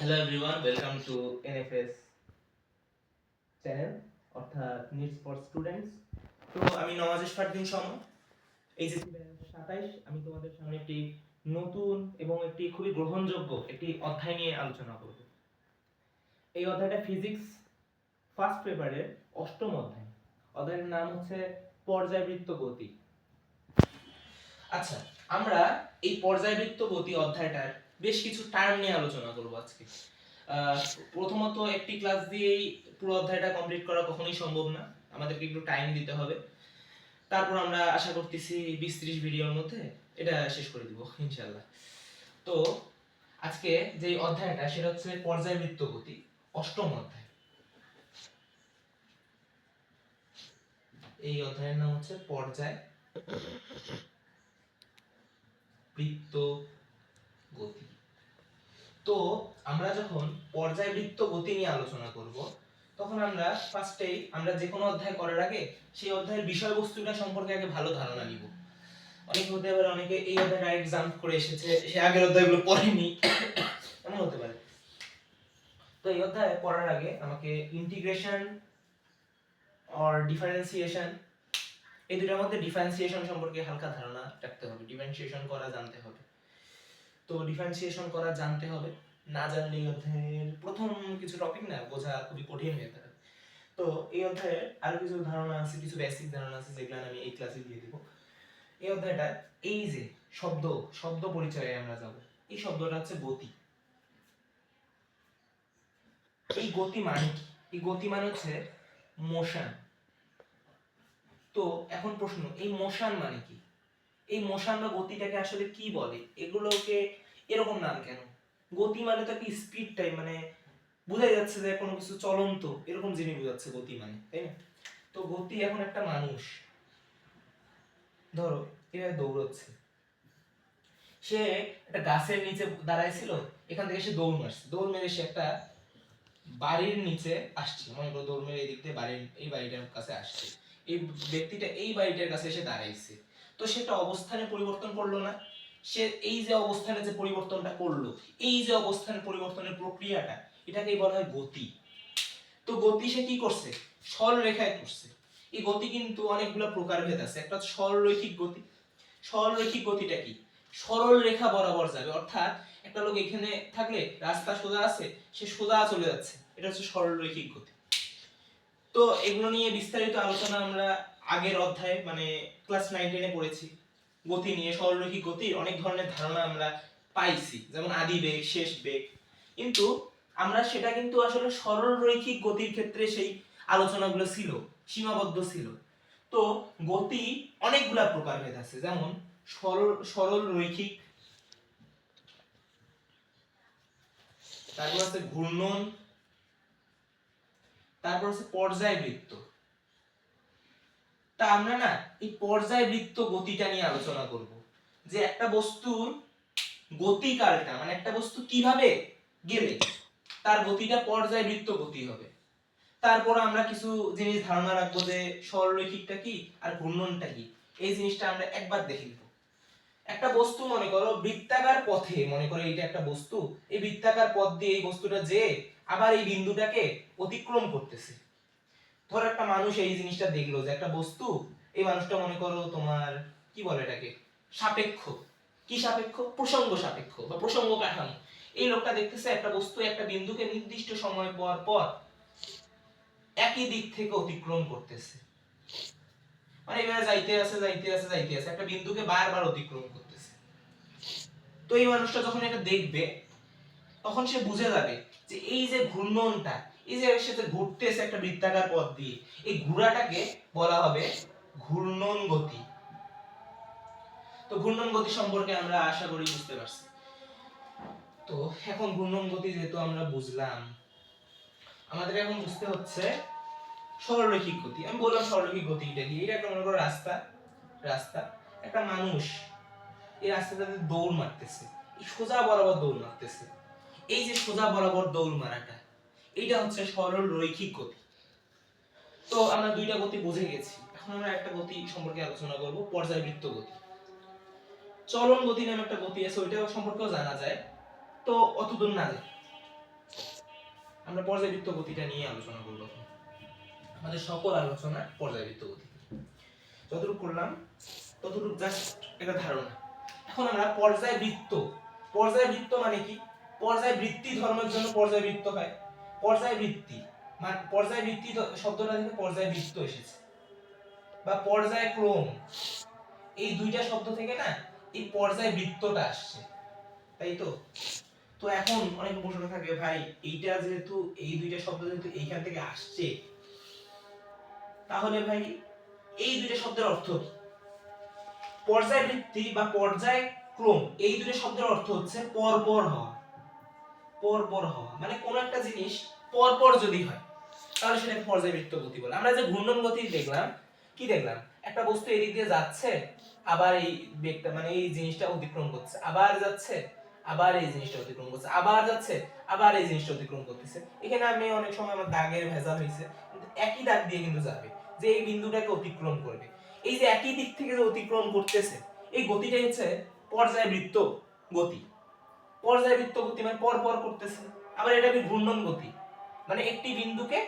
Hello everyone, welcome to NFS channel অর্থাৎ needs for students. তো আমি নওয়াজ ইশফাকদ্দিন সমন, এইচএসসি ব্যাচ 27। আমি তোমাদের সামনে একটি নতুন এবং একটি খুবই গ্রহণযোগ্য একটি অধ্যায় নিয়ে আলোচনা করব। এই অধ্যায়টা ফিজিক্স ফার্স্ট পেপারের অষ্টম অধ্যায়। অধ্যায়ের নাম হচ্ছে পর্যায়বৃত্ত গতি। আচ্ছা, আমরা এই পর্যায়বৃত্ত গতি অধ্যায়টার বেশ কিছু টার্ম নিয়ে আলোচনা করব আজকে। প্রথমত একটি ক্লাস দিয়েই পুরো অধ্যায়টা কমপ্লিট করা কখনোই সম্ভব না, আমাদেরকে একটু টাইম দিতে হবে। তারপর আমরা আশা করতেছি 20-30 ভিডিওর মধ্যে এটা শেষ করে দিব ইনশাআল্লাহ। তো আজকে যে অধ্যায়টা সেটা হচ্ছে পর্যায়বৃত্ত গতি, অষ্টম অধ্যায়। এই অধ্যায়ের নাম হচ্ছে পর্যায়বৃত্ত গতি। তো আমরা যখন পর্যায়বৃত্ত গতি নিয়ে আলোচনা করব, তখন আমরা ফার্স্টেই আমরা যে কোনো অধ্যায় করার আগে সেই অধ্যায়ের বিষয়বস্তুটা সম্পর্কে আগে ভালো ধারণা নিব। অনেকে হতে পারে অনেকে এই অধ্যায় ডাইরেক্ট জাম্প করে এসেছে, সে আগের অধ্যায়গুলো পড়েনি, এমন হতে পারে। তো এই অধ্যায় পড়ার আগে আমাকে ইন্টিগ্রেশন অর ডিফারেন্সিয়েশন, এই দুটোর মধ্যে ডিফারেন্সিয়েশন সম্পর্কে হালকা ধারণা রাখতে হবে, ডিফারেন্সিয়েশন করা জানতে হবে। তো ডিফারেন্সিয়েশন করা জানতে হবে, না জানলে এই অধ্যায়ের প্রথম কিছু টপিক না বোঝা খুবই কঠিন হয়ে থাকে। তো এই অধ্যায়ে আরো কিছু ধারণা আছে, কিছু বেসিক ধারণা আছে যেগুলো আমি এই ক্লাসে দিয়ে দিব। এই অধ্যায়টা এই যে শব্দ পরিচয়ে আমরা যাব। এই শব্দটা হচ্ছে গতি। এই গতি মানে কি? এই গতি মানে হচ্ছে মোশন। তো এখন প্রশ্ন, এই মোশন মানে কি? এই মোশন বা গতিটাকে আসলে কি বলে? এগুলোকে এরকম নাম কেন? গতি মানে তো কি স্পিড টাইম, মানে বোঝাই যাচ্ছে যে কোনো কিছু চলন্ত, এরকম জিনিস বোঝাচ্ছে গতি মানে, তাই না? তো গতি এখন একটা মানুষ ধরো এভাবে দৌড়চ্ছে, সে একটা গাছের নিচে দাঁড়াইছিল, এখান থেকে সে দৌড় মারছে, দৌড় মেরে সে একটা বাড়ির নিচে আসছে, মনে করো দৌড় মেরে এদিক দিয়ে বাড়ির এই বাড়িটার কাছে আসছে। এই ব্যক্তিটা এই বাড়িটার কাছে এসে দাঁড়াইছে, তো সেটা অবস্থানে পরিবর্তন করলো না? সে এই যে অবস্থানে যে পরিবর্তনটা করলো, এই যে অবস্থান পরিবর্তনের প্রক্রিয়াটা, এটাকেই বলা হয় গতি। তো গতি সে কি করছে? সরল রেখায় করছে। এই গতি কিন্তু অনেকগুলো প্রকারভেদ আছে। একটা সরলরৈখিক গতি। সরলরৈখিক গতিটা কি? সরল রেখা বরাবর যাবে, অর্থাৎ একটা লোক এখানে থাকলে রাস্তা সোজা আছে, সে সোজা চলে যাচ্ছে, এটা হচ্ছে সরলরৈখিক গতি। তো এগুলো নিয়ে বিস্তারিত আলোচনা আমরা আগের অধ্যায়ে মানে ক্লাস 9-10 এ পড়েছি। গতি নিয়ে, সরলরৈখিক গতির অনেক ধরনের ধারণা আমরা পাইছি, যেমন আদি বেগ, শেষ বেগ। কিন্তু আমরা সেটা কিন্তু আসলে সরলরৈখিক গতির ক্ষেত্রে সেই আলোচনাগুলো ছিল, সীমাবদ্ধ ছিল। তো গতি অনেকগুলা প্রকারভেদ আছে, যেমন সরল রৈখিক, তারপর আছে ঘূর্ণন, তারপর আছে পর্যায়বৃত্ত। তা আমরা না এই পর্যায়বৃত্ত গতিটা নিয়ে আলোচনা করব, যে একটা বস্তুর গতিকালটা মানে একটা বস্তু কিভাবে গেলে তার গতিটা পর্যায়বৃত্ত গতি হবে। তারপর আমরা কিছু জিনিস ধারণা রাখবো, যে সরলরৈখিকটা কি আর ঘূর্ণনটা কি, এই জিনিসটা আমরা একবার দেখে নিব। একটা বস্তু মনে করো বৃত্তাকার পথে, মনে করো এটা একটা বস্তু, এই বৃত্তাকার পথ দিয়ে এই বস্তুটা যে আবার এই বিন্দুটাকে অতিক্রম করতেছে। ধরো একটা মানুষ এই জিনিসটা দেখলো, যে একটা বস্তু, এই মানুষটা মনে করো তোমার কি বলে এটাকে, সাপেক্ষ। কি সাপেক্ষ? প্রসঙ্গ সাপেক্ষ বা প্রসঙ্গ কাঠামো। এই লোকটা দেখতেছে একটা বস্তু একটা বিন্দুকে নির্দিষ্ট সময় পর পর একই দিক থেকে অতিক্রম করতেছে, মানে এভাবে যাইতে আছে যাইতে আছে যাইতে আছে, একটা বিন্দুকে বারবার অতিক্রম করতেছে। তো এই মানুষটা যখন এটা দেখবে, তখন সে বুঝে যাবে যে এই যে ঘূর্ণনটা, এই যে সাথে ঘুরতেছে একটা বৃত্তাকার পথ দিয়ে, এই ঘোরাটাকে বলা হবে ঘূর্ণন গতি। তো ঘূর্ণন গতি সম্পর্কে আমরা আশা করি বুঝতে পারছি। তো এখন ঘূর্ণন গতি যেহেতু আমরা বুঝলাম, আমাদের এখন বুঝতে হচ্ছে সরলরৈখিক গতি। আমি বললাম সরলরৈখিক গতিটা কি, এটা একটা মনে করো রাস্তা, রাস্তা একটা মানুষ এই রাস্তাটাতে দৌড় মারতেছে, এই সোজা বরাবর দৌড় মারতেছে। এই যে সোজা বরাবর দৌড় মারাটা, এইটা হচ্ছে সরল রৈখিক গতি। তো আমরা দুইটা গতি বুঝে গেছি, এখন আমরা একটা গতি সম্পর্কে আলোচনা করব, পর্যায়বৃত্ত গতি। চলন গতি নামে একটা গতি আছে, ওইটা সম্পর্কেও জানা যায়, তো অতদূর না যায়। আমরা পর্যায়বৃত্ত গতিটা নিয়ে আলোচনা করব। আমাদের সকল আলোচনা পর্যায়বৃত্ত গতি, যতটুকু করলাম ততটুকু জাস্ট একটা ধারণা। এখন আমরা পর্যায়বৃত্ত মানে কি, পর্যায়বৃত্তি ধর্মের জন্য পর্যায়বৃত্ত হয়। পর্যায়বৃত্তি মানে পর্যায়বৃত্তি শব্দটা থেকে পর্যায়বৃত্ত এসেছে, বা পর্যায়ক্রম, এই দুইটা শব্দ থেকে না এই পর্যায়বৃত্তটা আসছে, তাই তো। তো এখন অনেক প্রশ্ন থাকে, ভাই এইটা যেহেতু এই দুইটা শব্দ যেহেতু এইখান থেকে আসছে, তাহলে ভাই এই দুইটা শব্দের অর্থ কি? পর্যায়বৃত্তি বা পর্যায়ক্রম এই দুটো শব্দের অর্থ হচ্ছে পরপর হওয়া। পরপর হওয়া মানে কোন একটা জিনিস পরপর যদি হয় তাহলে সেটাকে পর্যায়বৃত্ত গতি বলে। আমরা যে ঘূর্ণন গতি দেখলাম, কি দেখলাম, একটা বস্তু এদিক দিয়ে যাচ্ছে, আবার এই বেগটা মানে এই জিনিসটা অতিক্রম করছে, আবার যাচ্ছে, আবার এই জিনিসটা অতিক্রম করছে, আবার যাচ্ছে, আবার এই জিনিসটা অতিক্রম করতেছে। এখানে আমি অনেক সময় আমার দাগের ভেজাল হয়েছে, কিন্তু একই দাগ দিয়ে কিন্তু যাবে, যে এই বিন্দুটাকে অতিক্রম করবে। এই যে একই দিক থেকে যে অতিক্রম করতেছে, এই গতিটাই হচ্ছে পর্যায়বৃত্ত গতি। পর্যায়বৃত্ত গতি মানে পর পর করতেছে। আবার এটা কি ঘূর্ণন গতি, মানে একটি বিন্দুকে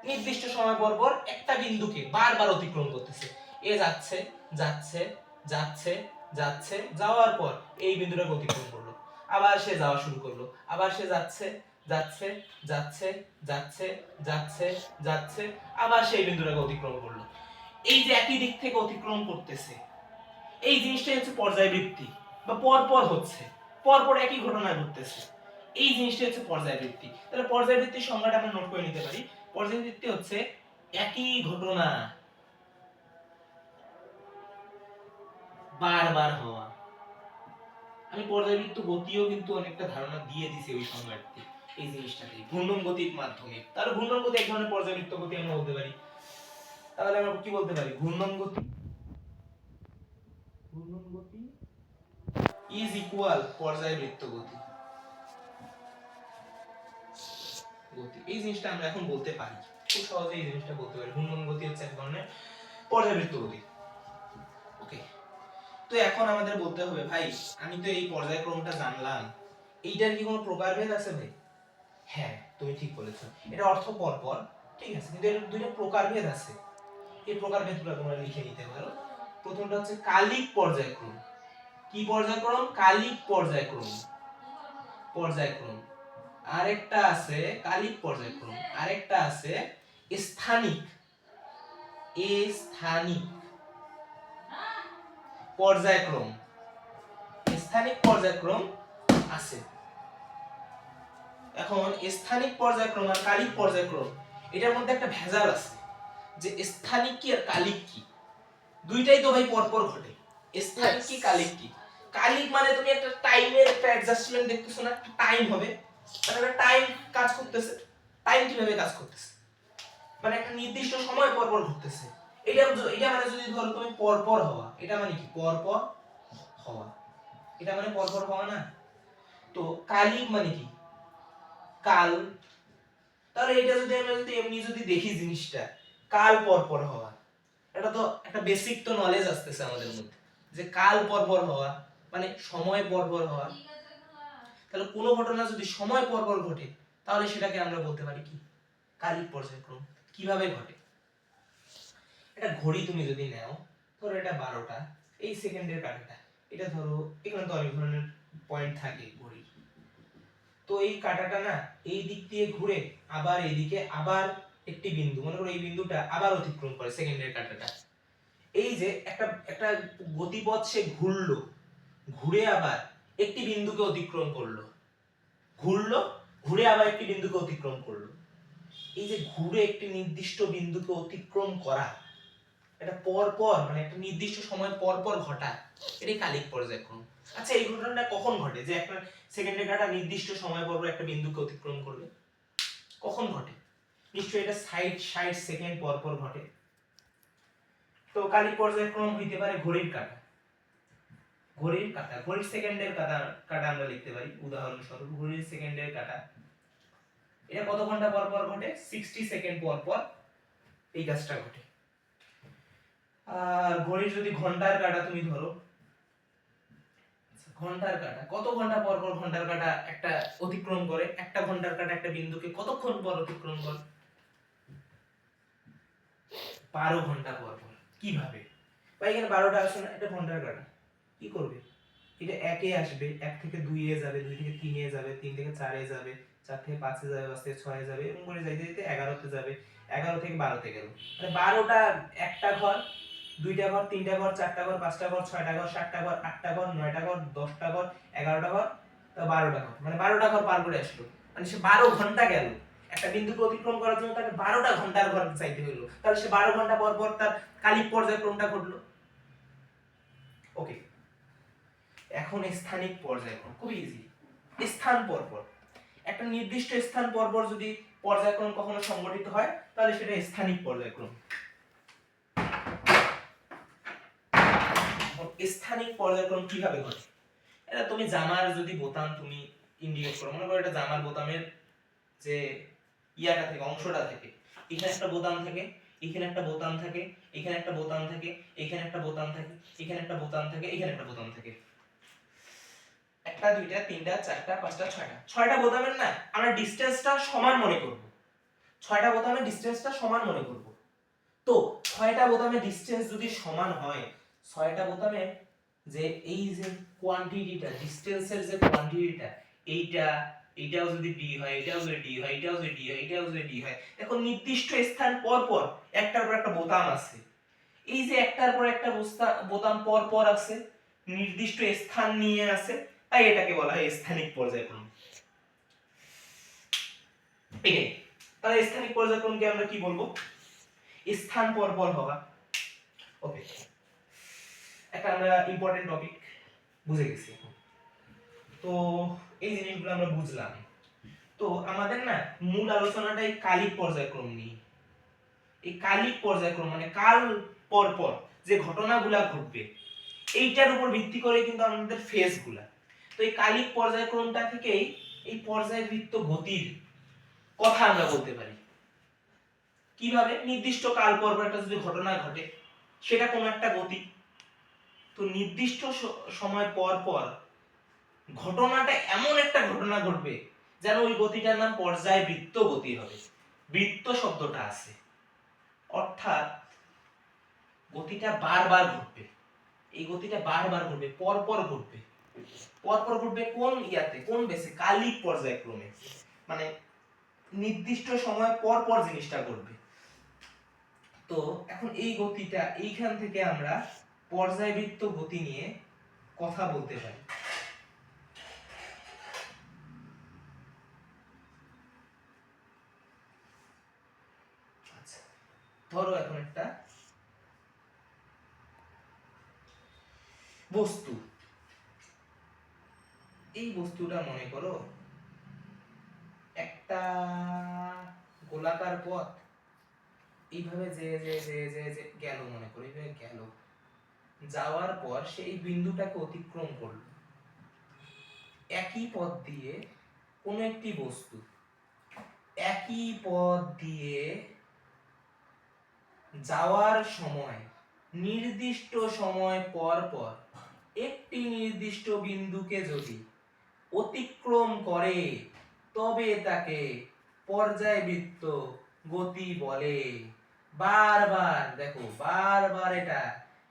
নির্দিষ্ট সময় পর পর একটা বিন্দুকে বারবার অতিক্রম করতেছে। এ যাচ্ছে যাচ্ছে যাচ্ছে যাচ্ছে, যাওয়ার পর এই বিন্দুটাকে অতিক্রম করলো, আবার সে যাওয়া শুরু করলো, আবার সে যাচ্ছে যাচ্ছে যাচ্ছে যাচ্ছে যাচ্ছে যাচ্ছে, আবার সেই বিন্দুটাকে অতিক্রম করলো। এই যে একই দিক থেকে অতিক্রম করতেছে, এই জিনিসটাই হচ্ছে পর্যায়বৃত্তি, বা পরপর হচ্ছে, পরপর একই ঘটনা ঘটতেছে, এই জিনিসটাই হচ্ছে পর্যায়বৃত্তি। তাহলে পর্যায়বৃত্তির সংজ্ঞাটা আমরা নোট করে নিতে পারি। পর্যায়বৃত্তি হচ্ছে একই ঘটনা বারবার হওয়া। আমি পর্যায়বৃত্ত গতিও কিন্তু অনেকটা ধারণা দিয়ে দিছি ওই সংজ্ঞাতে, এই জিনিসটাকে ঘূর্ণন গতির মাধ্যমে। তাহলে ঘূর্ণন গতি এক ধরনের পর্যায়বৃত্ত গতি আমরা বলতে পারি। তাহলে আমরা কি বলতে পারি, ঘূর্ণন গতি ইজ ইকুয়াল পর্যায়বৃত্ত গতি। এই জিনিসটা আমরা এখন বলতে পারি, খুব সহজে এই জিনিসটা বলতে পারি, ঘূর্ণন গতি হচ্ছে এক ধরনের পর্যায়বৃত্ত গতি। ওকে, তো এখন আমাদের বলতে হবে, ভাই আমি তো এই পর্যায়ক্রমটা জানলাম, এইটার কি কোনো প্রকারভেদ আছে ভাই? হ্যাঁ, তুমি ঠিক বলেছো, এটা অর্থ পরপর, ঠিক আছে, কিন্তু এর দুইটা প্রকারভেদ আছে। এই প্রকারভেদগুলো তোমরা লিখে নিতে পারো। প্রথমটা হচ্ছে কালিক পর্যায়ক্রম। কি পর্যায়ক্রম? কালিক পর্যায়ক্রম। পর্যায়ক্রম। আরেকটা আছে কালিক পর্যায়ক্রম, আরেকটা আছে স্থানিক। স্থানিক পর্যায়ক্রম, স্থানিক পর্যায়ক্রম আছে। এখন স্থানিক পর্যায়ক্রম আর কালিক পর্যায়ক্রম, এটার মধ্যে একটা ভেজাল আছে, যে স্থানিক কি আর কালিক কি, দুইটাই তো ভাই পরপর ঘটে। স্থানিক কি কালিক কি? কালিক মানে তুমি একটা টাইমের একটা অ্যাডজাস্টমেন্ট দেখতেছো না, টাইম হবে, মানে একটা টাইম কাজ করতেছে। টাইম কিভাবে কাজ করতেছে, মানে একটা নির্দিষ্ট সময় পর পর ঘটতেছে। এটা মানে যদি ধরো তুমি পরপর হওয়া, এটা মানে কি পরপর হওয়া, এটা মানে পরপর হওয়া না। তো কালিক মানে কি কাল। তাহলে এটা যদি আমরা যদি এমনি যদি দেখি জিনিসটা, কাল পরপর হওয়া, এটা তো একটা বেসিক তো নলেজ আসতেছে আমাদের মধ্যে, যে কাল পরপর হওয়া মানে সময় পরপর হওয়া। তাহলে কোনো ঘটনা যদি সময় পরপর ঘটে, তাহলে সেটাকে আমরা বলতে পারি কি কালিক পর্যায়ক্রম। কিভাবে ঘটে, এটা ঘড়ি তুমি যদি নাও, ধরো এটা 12টা, এই সেকেন্ডের কাঁটাটা, এটা ধরো এখানে তো অনেক ধরনের পয়েন্ট থাকে ঘড়ি, তো এই কাঁটাটা না এই দিক দিয়ে ঘুরে আবার এইদিকে আবার একটি বিন্দু, মনে করো এই বিন্দুটা আবার অতিক্রম করে সেকেন্ডের কাঁটাটা। এই যে একটা একটা গতিপথ সে ঘুরলো, ঘুরে আবার একটি বিন্দুকে অতিক্রম করলো, ঘুরলো ঘুরে আবার একটি বিন্দুকে অতিক্রম করলো। এই যে ঘুরে একটি নির্দিষ্ট বিন্দুকে অতিক্রম করা, এটা পর পর মানে একটা নির্দিষ্ট সময় পর পর ঘটা, এটাই কালিক পর্যায়ক্রম। আচ্ছা, এই ঘটনাটা কখন ঘটে, যে একটা সেকেন্ডের কাঁটা নির্দিষ্ট সময় পর পর একটা বিন্দুকে অতিক্রম করবে, কখন ঘটে? নিশ্চয়ই এটা 60 সেকেন্ড পর পর ঘটে। তো কালিক পর্যায়ক্রম হইতে পারে ঘড়ির কাঁটা, ঘড়ির সেকেন্ডের কাঁটা আমরা লিখতে পারি। উদাহরণস্বরূপ ঘড়ির সেকেন্ডের কাঁটা, এটা কত ঘন্টা পর পর ঘটে? 60 সেকেন্ড পর পর এই কাজটা ঘটে। আর ঘড়ির যদি ঘন্টার কাঁটা তুমি ধরো, ঘন্টার কাঁটা কত ঘন্টা পর পর ঘন্টার কাঁটা একটা অতিক্রম করে? একটা ঘন্টার কাঁটা একটা বিন্দুকে কতক্ষণ পর অতিক্রম করে? 12 ঘন্টা পর পর। কিভাবে ভাই? এখানে 12টা আসে না, এটা ঘন্টার কাঁটা। কি করবে? এটা একে আসবে, এক থেকে 2 এ যাবে, 2 থেকে 3 এ যাবে, 3 থেকে 4 এ যাবে, 4 থেকে 5 এ যাবে, 5 থেকে 6 এ যাবে, এরকম করে যাইতে যাইতে 11 তে যাবে, 11 থেকে 12 তে গেল। মানে 12টা একটা ঘর, দুইটা ঘর, তিনটা ঘর, চারটা ঘর, পাঁচটা ঘর, ছয়টা ঘর, সাতটা ঘর, আটটা ঘর, নয়টা ঘর, 10টা ঘর, 11টা ঘর, 12টা ঘর। মানে 12টা ঘর পার করে আসলো। মানে সে 12 ঘন্টা গেল। একটা বিন্দুকে অতিক্রম করার জন্য তাকে 12টা ঘন্টার ঘর চাইতে হলো। তাহলে সে 12 ঘন্টা পর পর তার কালিক পর্যায়ক্রমটা ঘটলো। ওকে, এখন স্থানিক পর্যায়ক্রম খুব ইজি। স্থান পরপর, একটা নির্দিষ্ট স্থান পরপর যদি পর্যায়ক্রম কখনো সংঘটিত হয় তাহলে সেটা স্থানিক পর্যায়ক্রম। স্থানিক পর্যায়ক্রম কিভাবে ঘটে? এটা তুমি জামার যদি বোতাম তুমি ইন্ডিকেট করো, মনে করো এটা জামার বোতামের যে ইয়াটা থেকে, অংশটা থেকে, এখানে একটা বোতাম থাকে, এখানে একটা বোতাম থাকে, এখানে একটা বোতাম থাকে, এখানে একটা বোতাম থাকে, এখানে একটা বোতাম থাকে, এখানে একটা বোতাম থাকে, একটা দুইটা তিনটা চারটা পাঁচটা ছয়টা, ছয়টা বোতামের না আমরা ডিসটেন্সটা সমান মনে করব। ছয়টা বোতামের ডিসটেন্সটা সমান মনে করব। তো ছয়টা বোতামের ডিসটেন্স যদি সমান হয়, ছয়টা বোতামের যে এই যে কোয়ান্টিটিটা, ডিসটেন্সের যে কোয়ান্টিটিটা, এইটা এটাও যদি ডি হয়, এটাও যদি ডি হয়, এটাও যদি ডি হয়, এটাও যদি ডি হয়, এখন নির্দিষ্ট স্থান পর পর একটার পর একটা বোতাম আছে। এই যে একটার পর একটা বোতাম পর পর আছে, নির্দিষ্ট স্থান নিয়ে আছে, তাই এটাকে বলা হয় স্থানিক পর্যায়ক্রম। এটাই। তাহলে স্থানিক পর্যায়ক্রমকে আমরা কি বলবো? স্থান পর পর হওয়া। ওকে, একটা আমরা ইম্পর্টেন্ট টপিক বুঝে গেছি। তো এই জিনিসগুলো আমরা বুঝলাম। তো আমাদের না মূল আলোচনাটা এই কালিক পর্যায়ক্রম নিয়ে। এই কালিক পর্যায়ক্রম মানে কাল পর পর যে ঘটনাগুলা ঘটবে, এইটার উপর ভিত্তি করে কিন্তু আমাদের ফেজগুলা। তো এই কালিক পর্যায়ক্রমটা থেকেই এই পর্যায়বৃত্ত গতির কথা আমরা বলতে পারি। কিভাবে? নির্দিষ্ট কাল পর পর একটা যদি ঘটনা ঘটে, সেটা কোনো একটা গতি, তো নির্দিষ্ট সময় পর পর ঘটনাটা এমন একটা ঘটনা ঘটবে যেন ওই গতিটার নাম পর্যায়বৃত্ত গতি হবে। বৃত্ত শব্দটা আছে, অর্থাৎ গতিটা বারবার ঘটবে। এই গতিটা বারবার ঘটবে, পরপর ঘটবে। পরপর ঘটবে কোন ইয়াতে, কোন বেসে? কালিক পর্যায়ক্রমে। মানে নির্দিষ্ট সময় পর পর জিনিসটা ঘটবে। তো এখন এই গতিটা, এইখান থেকে আমরা পর্যায়বৃত্ত গতি নিয়ে কথা বলতে পারি। আচ্ছা, ধরো এখন একটা বস্তু, এই বস্তুটা মনে করো একটা গোলাকার পথ, এইভাবে যে যে যে যে যে গেল, মনে করো এইভাবে গেল, যাওয়ার পর সেই বিন্দুটাকে অতিক্রম করলো। একই পথ দিয়ে কোন একটি বস্তু একই পথ দিয়ে যাওয়ার সময় নির্দিষ্ট সময় পর পর একটি নির্দিষ্ট বিন্দুকে যদি অতিক্রম করে তবে তাকে পর্যায়বৃত্ত গতি বলে। বারবার দেখো, বারবার এটা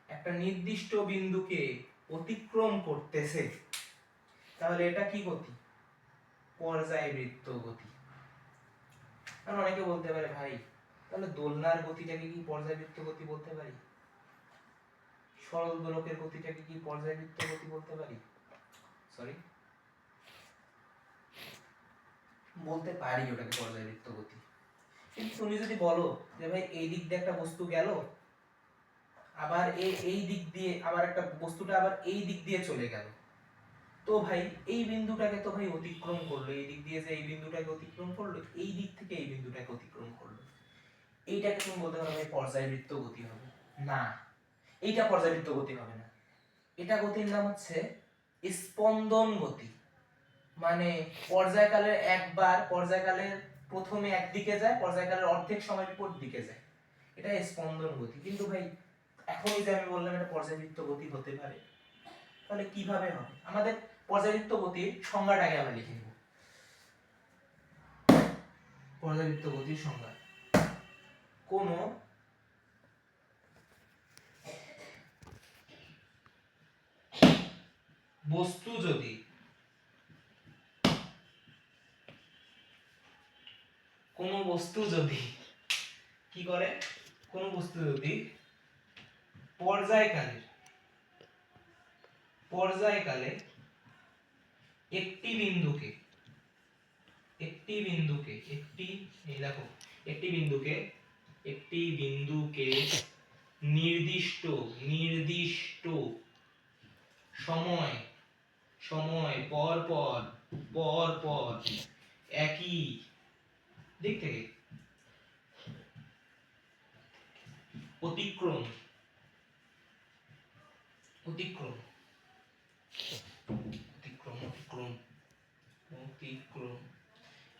একটা নির্দিষ্ট বিন্দুকে অতিক্রম করতেছে, তাহলে এটা কি গতি? পর্যায়বৃত্ত গতি। কারণ অনেকে বলতে পারে ভাই তাহলে দোলনার গতিটাকে কি পর্যায়বৃত্ত গতি বলতে পারি? সরল দোলকের গতিটাকে কি পর্যায়বৃত্ত গতি বলতে পারি? সরি, বলতে পারি ওটাকে পর্যায়বৃত্ত গতি। কিন্তু তুমি যদি বলো যে ভাই এই দিক দিয়ে একটা বস্তু গেল, আবার এই দিক দিয়ে আবার একটা বস্তুটা আবার এই দিক দিয়ে চলে গেল, তো ভাই এই বিন্দুটাকে তো ভাই অতিক্রম করলো, এই দিক দিয়ে যে এই বিন্দুটাকে অতিক্রম করলো, এই দিক থেকে এই বিন্দুটাকে অতিক্রম করলো, এইটাকে তুমি বলতে পারো ভাই পর্যায়বৃত্ত গতি হবে না। এইটা পর্যায়বৃত্ত গতি হবে না, এটা গতির নাম হচ্ছে স্পন্দন গতি। মানে পর্যায়কালের একবার, পর্যায়কালের প্রথমে একদিকে যায়, পর্যায়কালের অর্ধেক সময় বিপরীত দিকে যায়, এটা স্পন্দন গতি। কিন্তু ভাই এখন যে আমি বললাম এটা পর্যায়বৃত্ত গতি হতে পারে, তাহলে কিভাবে হবে? আমাদের পর্যায়বৃত্ত গতির সংজ্ঞাটাকে আমরা লিখে নেব। পর্যায়বৃত্ত গতির সংজ্ঞা: কোন বস্তু যদি কি করে, কোন বস্তু যদি পর্যায়কালে একটি বিন্দুকে নির্দিষ্ট সময় পর পর একই দিক থেকে অতিক্রম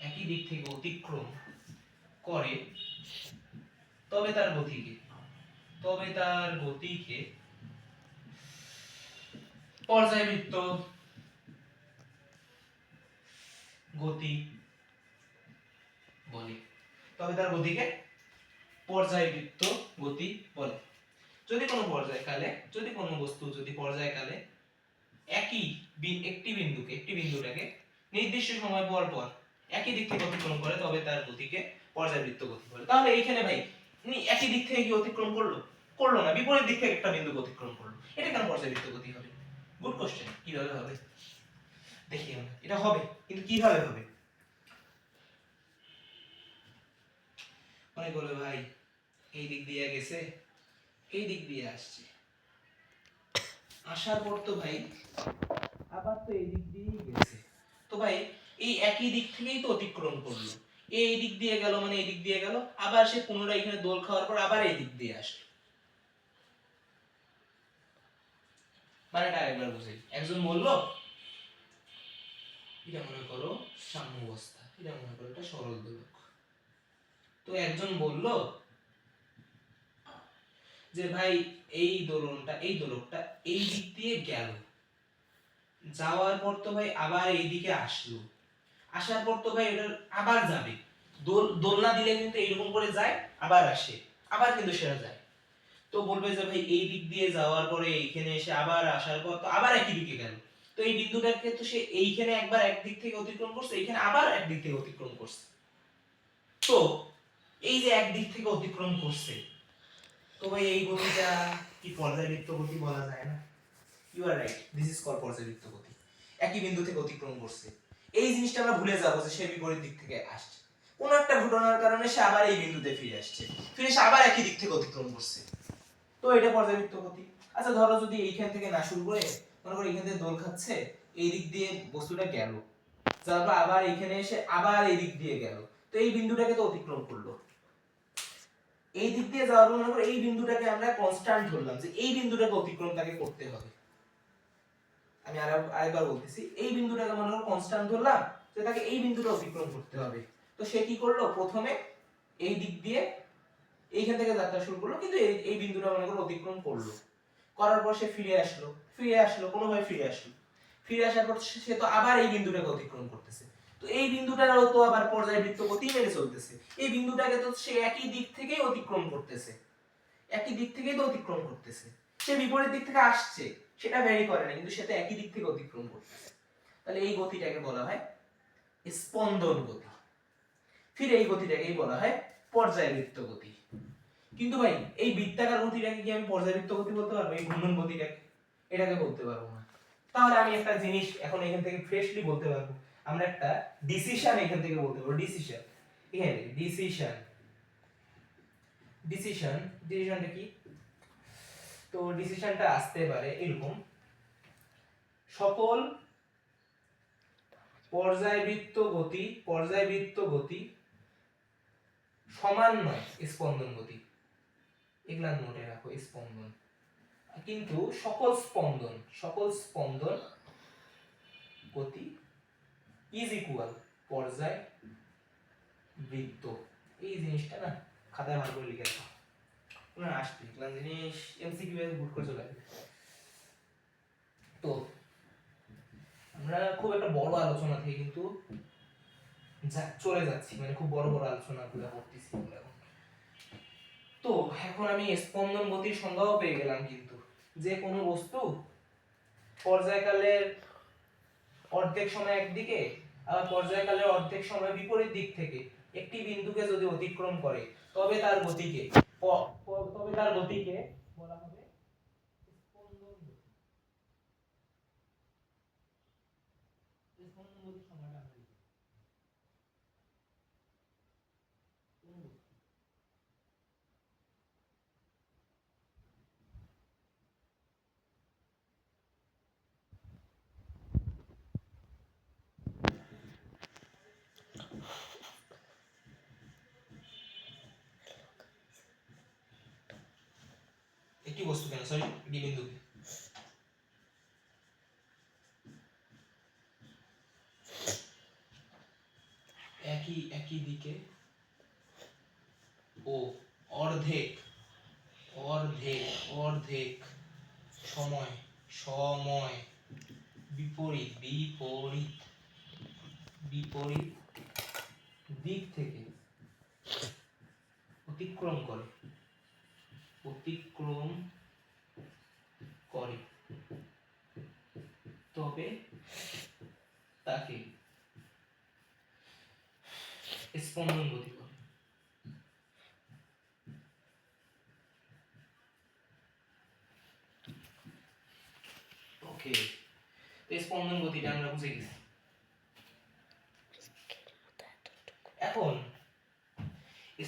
একই দিক থেকে অতিক্রম করে, তবে তার গতিকে পর্যায়বৃত্ত গতি বলে। যদি কোনো বস্তু পর্যায়কালে একটি বিন্দুটাকে নির্দিষ্ট সময় পর পর একই দিক থেকে অতিক্রম করে, তবে তার গতিকে পর্যায়বৃত্ত গতি বলে। তাহলে এইখানে ভাই উনি একই দিক থেকে কি অতিক্রম করলো না, বিপরীত দিক থেকে একটা বিন্দু অতিক্রম করলো, এটা কেন পর্যায়বৃত্ত গতি হবে? Good question. কিভাবে হবে দেখি আমরা। এটা হবে, কিন্তু কিভাবে হবে? অনেক বলে ভাই এই দিক দিয়ে গেছে, এই দিক দিয়ে আসছে, আসার পর তো ভাই আবার তো এই দিক দিয়েই গেছে, তো ভাই এই একই দিক থেকেই তো অতিক্রম করলো, এই দিক দিয়ে গেল মানে এই দিক দিয়ে গেল, আবার সে পুনরায় এখানে দোল খাওয়ার পর আবার এই দিক দিয়ে আসলো। মানে আরেকবার বুঝাই। একজন বলল, এটা মনে করো সাম্যাবস্থা, এটা মনে করো এটা সরল দোলক। তো একজন বলল যে ভাই এই দোলকটা এই দিক দিয়ে গেল, যাওয়ার পর তো ভাই আবার এই দিকে আসলো, আসার পর তো ভাই এটা আবার যাবে, দোলনা দিলে কিন্তু এইরকম করে যায়, আবার আসে, আবার কিন্তু সেটা যায়। তো বলবে যে ভাই এই দিক দিয়ে যাওয়ার পরে এইখানে এসে আবার আসার পর তো আবার একই দিকে গেল, তো এই বিন্দুটাকে তো সে এইখানে একবার এক দিক থেকে অতিক্রম করছে, এইখানে আবার এক দিক থেকে অতিক্রম করছে। তো এই যে এক দিক থেকে অতিক্রম করছে, তো ভাই এই গতিটা কি পর্যায়বৃত্ত গতি বলা যায় না? You are right, this is called পর্যায়বৃত্ত গতি। একই বিন্দু থেকে অতিক্রম করছে, এই জিনিসটা আমরা ভুলে যাব যে সে বিপরীত দিক থেকে আসছে, কোন একটা ঘটনার কারণে সে আবার এই বিন্দুতে ফিরে আসছে, ফিরে এসে আবার একই দিক থেকে অতিক্রম করছে, তো এটা পর্যায়বৃত্ত গতি। আচ্ছা ধরো যদি এইখান থেকে না শুরু করে, মনে করো এইখান থেকে দোল খাচ্ছে, এই দিক দিয়ে বস্তুটা গেল, তারপর আবার এইখানে এসে আবার এই দিক দিয়ে গেল, তো এই বিন্দুটাকে তো অতিক্রম করলো। এই দিক দিয়ে যাওয়ার পর মনে করো এই বিন্দুটাকে আমরা কনস্ট্যান্ট ধরলাম যে এই বিন্দুটাকে অতিক্রম তাকে করতে হবে। আমি আরেকবার বলতেছি, এই বিন্দুটাকে মনে করো কনস্ট্যান্ট ধরলাম যে তাকে এই বিন্দুটা অতিক্রম করতে হবে। তো সে কি করলো, প্রথমে এই দিক দিয়ে এইখান থেকে যাত্রা শুরু করলো, কিন্তু এই বিন্দুটা মনে করো অতিক্রম করলো, করার পর সে ফিরে আসলো কোনোভাবে ফিরে আসার পর সে তো আবার এই বিন্দুটাকে অতিক্রম করতেছে, তো এই বিন্দুটারও তো আবার পর্যায়বৃত্ত গতি মেনে চলতেছে, এই বিন্দুটাকে তো সে একই দিক থেকেই অতিক্রম করতেছে, সে বিপরীত দিক থেকে আসছে, সেটা ভ্যারি করে না, কিন্তু সেটা একই দিক থেকে অতিক্রম করতেছে। তাহলে এই গতিটাকে বলা হয় স্পন্দন গতি, ফিরে এই গতিটাকেই বলা হয় পর্যায়বৃত্ত গতি। কিন্তু ভাই এই বৃত্তাকার গতিটাকে কি আমি পর্যায়বৃত্ত গতি বলতে পারবো? এই ঘূর্ণন গতিটাকে এটাকে বলতে পারবো না। তাহলে আমি একটা জিনিস এখন এখান থেকে ফ্রেশলি বলতে পারবো, আমরা একটা ডিসিশন এখান থেকে বলতে পারবো, ডিসিশনটা কি? তো ডিসিশনটা আসতে পারে এরকম: সকল পর্যায়বৃত্ত গতি সমান নয় স্পন্দন গতি, এগুলা নোটে রাখো, স্পন্দন। কিন্তু সকল স্পন্দন গতি ইজ ইকুয়াল পর্যায়বৃত্ত। এই জিনিসটা না খাতায় ভালো করে লিখে রাখো, না আসবে এগুলা জিনিস এমসিকিউ এ গুড করে চলে আসবে। তো আমরা খুব একটা বড় আলোচনা থেকে কিন্তু চলে যাচ্ছি, মানে খুব বড় বড় আলোচনা গুলো করতেছি এখন। তো এখন আমি স্পন্দন গতির সংজ্ঞাও পেয়ে গেলাম, কিন্তু যে কোনো বস্তু পর্যায়কালের অর্ধেক সময় একদিকে আবার পর্যায়কালের অর্ধেক সময় বিপরীত দিক থেকে একটি বিন্দুকে যদি অতিক্রম করে তবে তার গতিকে বলা হবে স্পন্দন গতি। স্পন্দন গতির সংজ্ঞাটা আমরা লিখি। একটি বস্তু কেন, সরি, ডি বিন্দুকে একই দিকে ও অর্ধেক অর্ধেক অর্ধেক সময় সময় বিপরীত বিপরীত বিপরীত দিক থেকে অতিক্রম করে তবে তাকে স্পন্দন গতি বলে। ওকে, তো স্পন্দন গতিটা আমরা বুঝে গেছি। এখন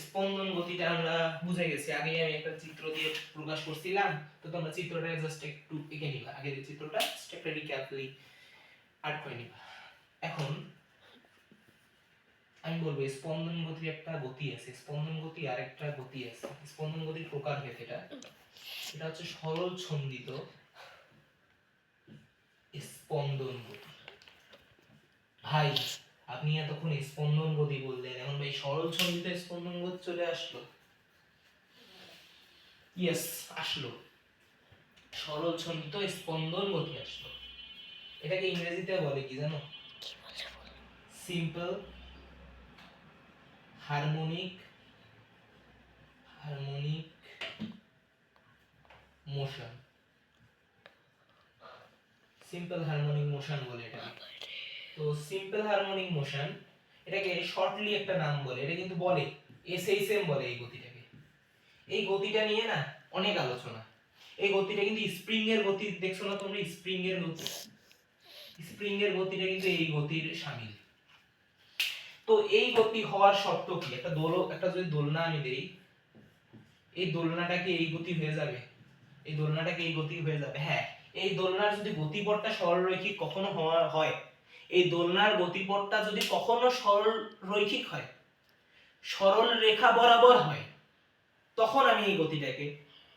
স্পন্দন গতিটা আমরা বুঝে গেছি, আগে আমি একটা চিত্র দিয়ে প্রকাশ করছিলাম, তো তোমরা চিত্রটা জাস্ট একটু এঁকে নিবা, আগে যে চিত্রটা স্টেপ রিক্যাপলি আর্ট করে নিবা। এখন আমি বলবো স্পন্দন গতির একটা গতি আছে, স্পন্দন গতি আর একটা গতি আছে। স্পন্দন গতির প্রকার ভেদ এটা হচ্ছে সরল ছন্দিত স্পন্দন গতি। ভাই আপনি এতক্ষণ স্পন্দন গতি বললেন, এখন ভাই সরল ছন্দিত স্পন্দন গতি চলে আসলো। ইয়েস, আসলো, সরল ছন্দিত স্পন্দন গতি আসলো। এটাকে ইংরেজিতে বলে কি জানো? Simple harmonic motion. Simple harmonic motion বলে এটা। তো সিম্পল হারমোনিক মোশন এটাকে শর্টলি একটা নাম বলে, এটা কিন্তু বলে এসএইচএম বলে এই গতিটাকে। এই গতিটা নিয়ে না অনেক আলোচনা। এই গতিটা কিন্তু স্প্রিং এর গতি, দেখছো না তোমরা স্প্রিং এর গতি? স্প্রিং এর গতিটা কিন্তু এই গতির শামিল। তো এই গতি হওয়ার শর্ত কি? একটা যদি দোলনা আমি দেই, এই দোলনাটা কি এই গতি হয়ে যাবে? এই দোলনাটা কি এই গতি হয়ে যাবে? হ্যাঁ, এই দোলনার যদি গতিপথটা সরলরৈখিক কখনো হয়, এই দোলনার গতিপথটা যদি কখনো সরলরৈখিক হয়, সরল রেখা বরাবর হয়, তখন আমি এই গতিটাকে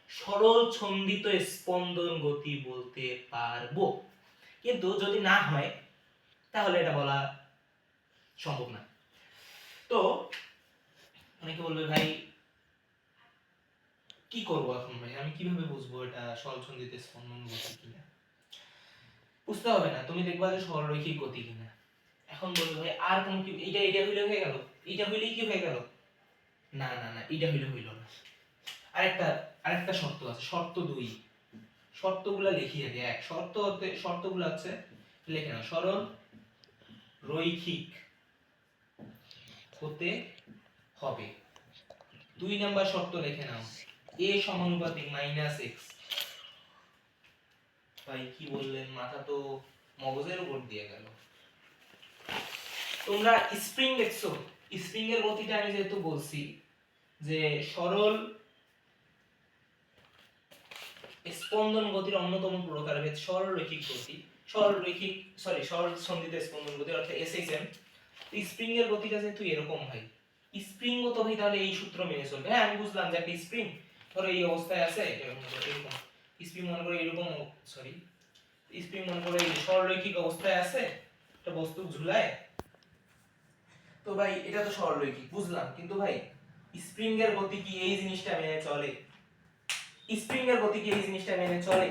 সরল ছন্দিত স্পন্দন গতি বলতে পারবো। কিন্তু যদি না হয় তাহলে এটা বলা সম্ভব না। তো অনেকে বলবে ভাই কি করবো এখন, ভাই আমি কিভাবে বুঝবো এটা সরল ছন্দিত স্পন্দন গতি কিনা? বুঝতে হবে না, তুমি দেখবা যে সরলরৈখিক গতি কিনা। এখন বলবে ভাই আর কোন কি, এটা হইলে হয়ে গেল, এটা হইলেই কি হয়ে গেল? না না না, এটা হইল না। আরেকটা শর্ত আছে, শর্ত 2। শর্তগুলা লিখি আগে। এক শর্তগুলো আছে, লিখে নাও। সরল রৈখিক হতে হবে। 2 নাম্বার শর্ত লিখে নাও, a সমানুপাতিক -x। ভাই কি বললেন, মাথা তো মগজের উপর দিয়ে গেল। তোমরা স্প্রিং দেখছো? স্প্রিং এর গতিটা আমি যেহেতু বলছি যে সরল স্পন্দন গতির অন্যতম প্রকারভেদ সরলরৈখিক গতি, সরল ছন্দিত স্পন্দন গতি অর্থাৎ এসএইচএম। স্প্রিং এর গতিটা যেহেতু এরকম ভাই, স্প্রিং ও তো ভাই তাহলে এই সূত্র মেনে চলবে। হ্যাঁ আমি বুঝলাম যে একটা স্প্রিং ধরো এই অবস্থায় আছে, এরকম স্প্রিং মনে করে এরকম, স্প্রিং মনে করে এই সরলরৈখিক অবস্থায় আছে, একটা বস্তু ঝুলায়। তো ভাই এটা তো সরলরৈখিক বুঝলাম, কিন্তু ভাই স্প্রিং এর গতি কি এই জিনিসটা মেনে চলে? স্প্রিং এর গতি কি এই জিনিসটা মেনে চলে?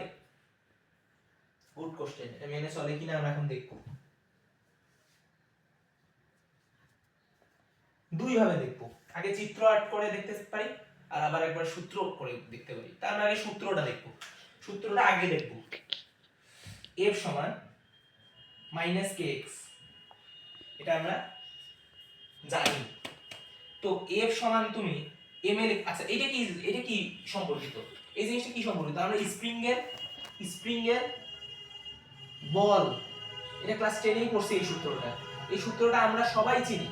গুড কোশ্চেন, এটা মেনে চলে কিনা আমরা এখন দেখব। দুই ভাবে দেখব, আগে চিত্র আর্ট করে দেখতে পারি আর আবার একবার সূত্র করে দেখতে পারি। তার আগে সূত্রটা দেখব, সূত্রটা আগে দেখব। f সমান -kx, এটা আমরা জানি। তো f সমান তুমি ml, আচ্ছা এটা কি সম্পর্কিত, এই জিনিসটা কি সম্পর্কিত? আমরা স্প্রিং এর বল, এটা ক্লাস 10 এই পড়ছি। এই সূত্রটা আমরা সবাই চিনি,